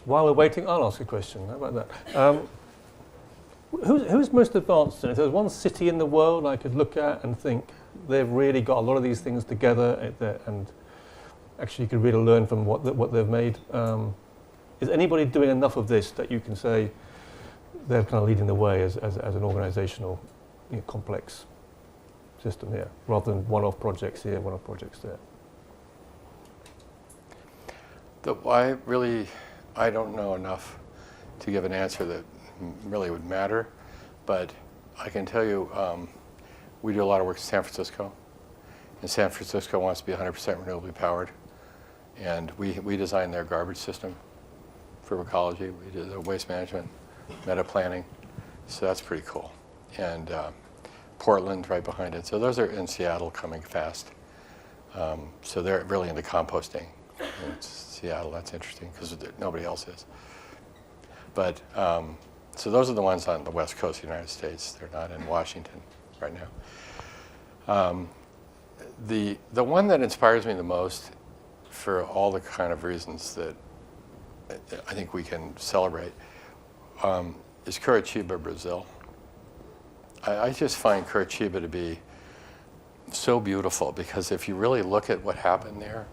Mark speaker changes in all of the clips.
Speaker 1: While we're waiting, I'll ask a question. How about that? Who's most advanced in it? If there's one city in the world I could look at and think they've really got a lot of these things together, and actually you could really learn from what they've made. Is anybody doing enough of this that you can say they're kind of leading the way as an organisational, complex system here, rather than one-off projects here, one-off projects there?
Speaker 2: I don't know enough to give an answer that really would matter, but I can tell you we do a lot of work in San Francisco, and San Francisco wants to be 100% renewably powered, and we designed their garbage system for ecology. We did the waste management, meta planning, so that's pretty cool. And Portland right behind it. So those are in Seattle coming fast. So they're really into composting. In Seattle, that's interesting because nobody else is. But so those are the ones on the west coast of the United States. They're not in Washington right now. The one that inspires me the most, for all the kind of reasons that I think we can celebrate, is Curitiba, Brazil. I just find Curitiba to be so beautiful, because if you really look at what happened there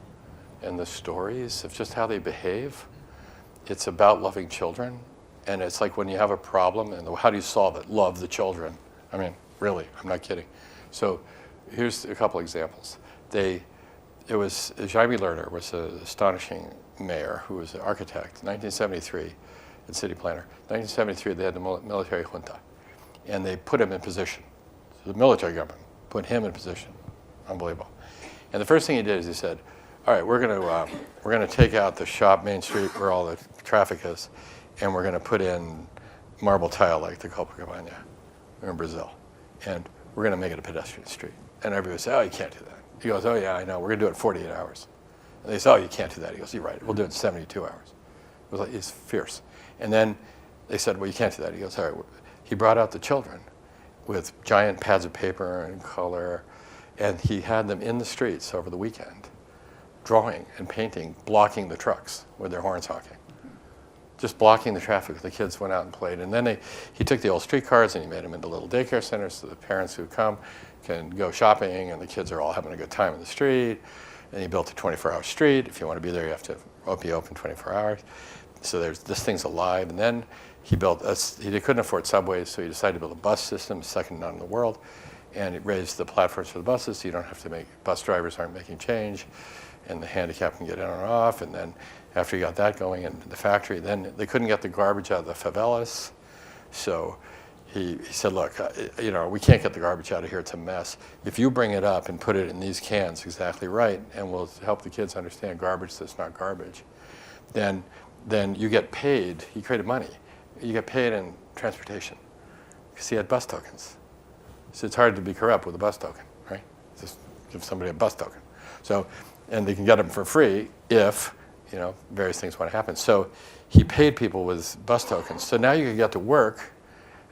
Speaker 2: and the stories of just how they behave, it's about loving children. And it's like when you have a problem, and how do you solve it? Love the children. I mean, really, I'm not kidding. So here's a couple examples. Jaime Lerner was an astonishing mayor who was an architect. 1973, and city planner. 1973, they had the military junta, and they put him in position. So the military government put him in position. Unbelievable. And the first thing he did is he said, all right, we're going to take out the shop Main Street where all the traffic is, and we're going to put in marble tile like the Copacabana in Brazil, and we're going to make it a pedestrian street. And everybody would say, oh, you can't do that. He goes, oh yeah, I know, we're going to do it in 48 hours. And they say, oh, you can't do that. He goes, you're right, we'll do it in 72 hours. It was like, it's fierce. And then they said, well, you can't do that. He goes, all right. He brought out the children with giant pads of paper and color, and he had them in the streets over the weekend, drawing and painting, blocking the trucks with their horns honking. Just blocking the traffic. The kids went out and played. And then he took the old streetcars and he made them into little daycare centers so the parents who come can go shopping, and the kids are all having a good time in the street. And he built a 24-hour street. If you want to be there, you have to be open 24 hours. So this thing's alive. And then he couldn't afford subways, so he decided to build a bus system, second to none in the world. And it raised the platforms for the buses, so you don't have to bus drivers aren't making change, and the handicapped can get in or off. And then after he got that going in the factory, then they couldn't get the garbage out of the favelas. So he said, look, we can't get the garbage out of here, it's a mess. If you bring it up and put it in these cans exactly right, and we'll help the kids understand garbage that's not garbage, then you get paid. He created money. You get paid in transportation, because he had bus tokens. So it's hard to be corrupt with a bus token, right? Just give somebody a bus token. So, and they can get them for free if, various things want to happen. So he paid people with bus tokens. So now you can get to work.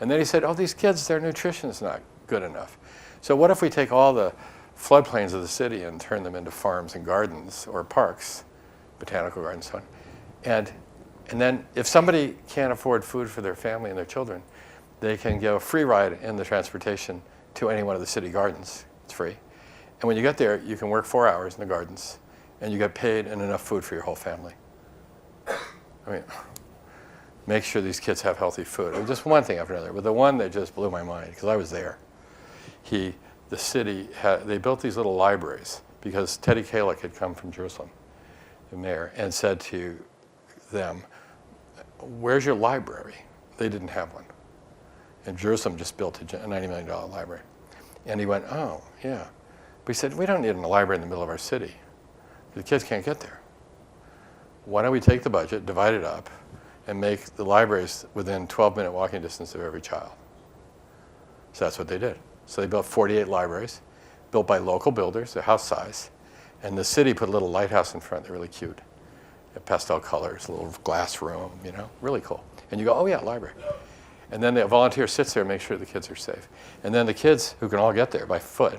Speaker 2: And then he said, oh, these kids, their nutrition's not good enough. So what if we take all the floodplains of the city and turn them into farms and gardens or parks, botanical gardens, so on. And then if somebody can't afford food for their family and their children, they can get a free ride in the transportation to any one of the city gardens. It's free. And when you get there, you can work 4 hours in the gardens, and you get paid and enough food for your whole family. I mean, make sure these kids have healthy food. It was just one thing after another. But the one that just blew my mind, because I was there, the city, they built these little libraries, because Teddy Kalick had come from Jerusalem, the mayor, and said to them, where's your library? They didn't have one. And Jerusalem just built a $90 million library. And he went, oh, yeah. But he said, we don't need a library in the middle of our city. The kids can't get there. Why don't we take the budget, divide it up, and make the libraries within 12-minute walking distance of every child? So that's what they did. So they built 48 libraries, built by local builders, they're house size. And the city put a little lighthouse in front. They're really cute. Pastel colors, a little glass room, really cool. And you go, oh yeah, library. And then the volunteer sits there and makes sure the kids are safe. And then the kids, who can all get there by foot,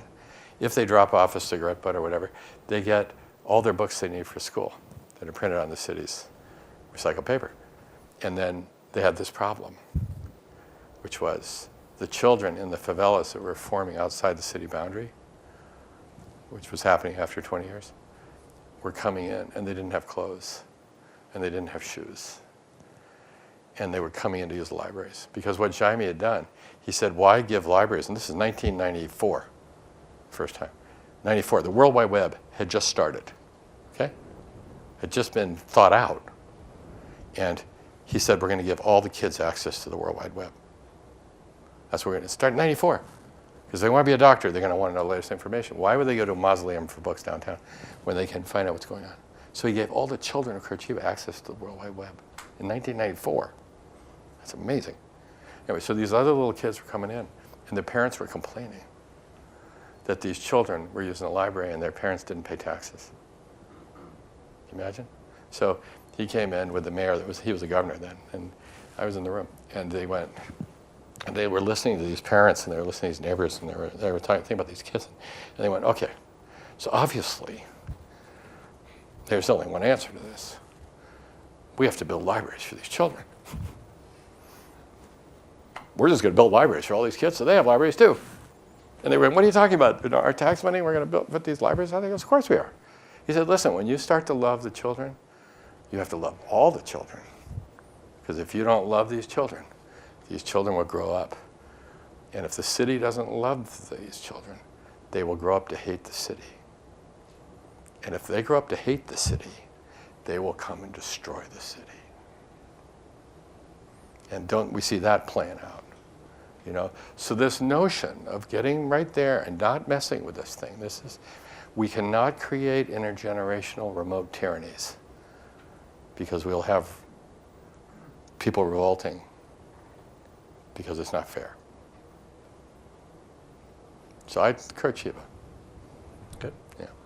Speaker 2: if they drop off a cigarette butt or whatever, they get all their books they need for school that are printed on the city's recycled paper. And then they had this problem, which was the children in the favelas that were forming outside the city boundary, which was happening after 20 years, were coming in, and they didn't have clothes, and they didn't have shoes. And they were coming in to use the libraries. Because what Jaime had done, he said, why give libraries? And this is 1994, first time. 94, the World Wide Web had just started, okay? Had just been thought out. And he said, we're going to give all the kids access to the World Wide Web. That's where we're going to start in 94. Because they want to be a doctor, they're going to want to know the latest information. Why would they go to a mausoleum for books downtown when they can find out what's going on? So he gave all the children of Curitiba access to the World Wide Web in 1994. That's amazing. Anyway, so these other little kids were coming in, and their parents were complaining that these children were using the library and their parents didn't pay taxes. Can you imagine? So he came in with the mayor, he was the governor then, and I was in the room, and they went, and they were listening to these parents, and they were listening to these neighbors, and they were thinking about these kids, and they went, okay, so obviously, there's only one answer to this. We have to build libraries for these children. We're just going to build libraries for all these kids, so they have libraries too. And they went, what are you talking about? You know, our tax money, we're going to put these libraries out? He goes, of course we are. He said, listen, when you start to love the children, you have to love all the children. Because if you don't love these children will grow up. And if the city doesn't love these children, they will grow up to hate the city. And if they grow up to hate the city, they will come and destroy the city. And don't we see that playing out? You know, so this notion of getting right there and not messing with this thing, we cannot create intergenerational remote tyrannies because we'll have people revolting because it's not fair. So Curitiba.
Speaker 1: Good.
Speaker 2: Yeah.